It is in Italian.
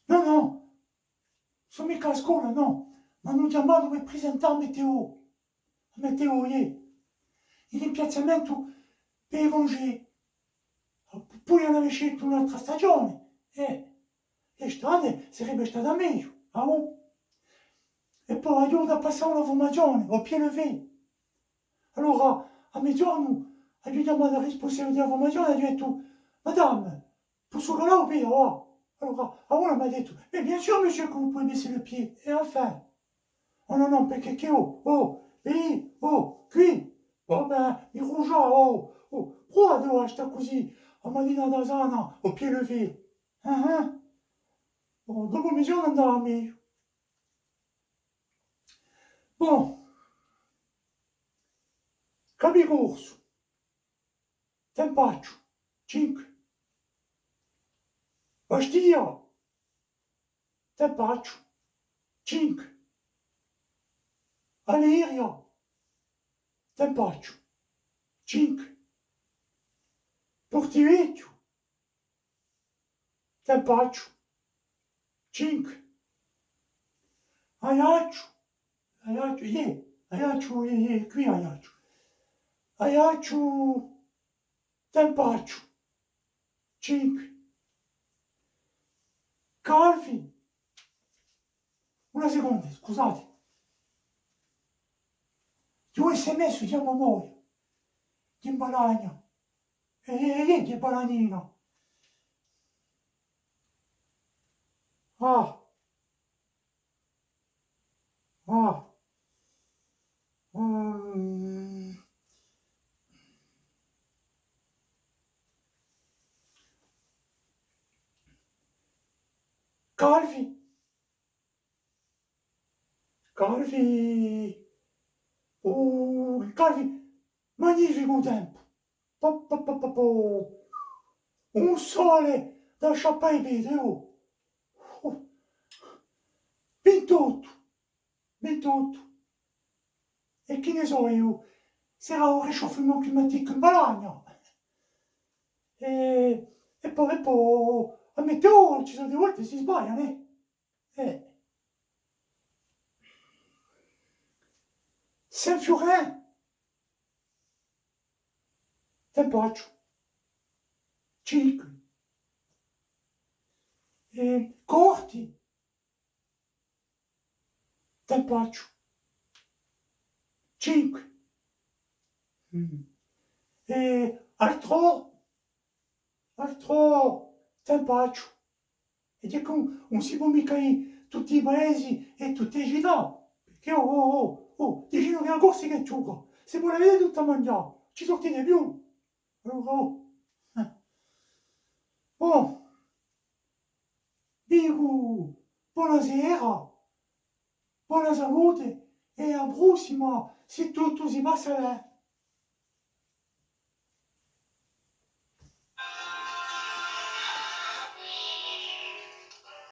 No, no, sono mica a scuola, no. Mi hanno chiamato per presentare meteo ieri. Il rimpiazzamento per i Vangeli. Poi hanno scelto un'altra stagione. L'estate sarebbe stata meglio. Ah oh. E poi aiuto a passare una formazione, au pied levé. Allora, a mezzogiorno, aiutiamo alla responsabilità della formazione, ha detto, Madame, posso là au pied, oh. Alors, on m'a dit, mais bien sûr, monsieur, que vous pouvez baisser le pied. Et enfin, oh non, non, perché che qui. Oh ben, il rougia, pourquoi devo stare così, a manina da zana, au pied levé? Hein? Oh, dopo mezz'ora andava meglio. Bon, Capicurso, Tempaccio, 5. Bastia, Tempaccio, 5. Aliria, Tempaccio, 5. Portivecchio, Tempaccio, 5. Ajaccio, qui Ajaccio. Ajaccio, Tempaccio, 5. Calvi, una seconda, scusate. Io sms di amore, di imbalagna, di balanina. Ah, um, Calvi, Calvi, magnifico tempo. Un sole da sciappare i piedi, oh. 28, 28. E che ne so io, sarà un réchauffement climatique in Balagna. E poi, a meteo ci sono delle volte si sbagliano, Saint-Fiorin, Tempaccio, 5. Corti, Tempaccio, 5. Altro, Tempaccio. E dico, non si può mica tutti i paesi e tutte le città. Perché dicono che la Corsica è ciuca. Se vuole vedere tutta mangiare, ci sortite più. Allora, dico, buonasera, buona salute e alla prossima se tutto si passa bene.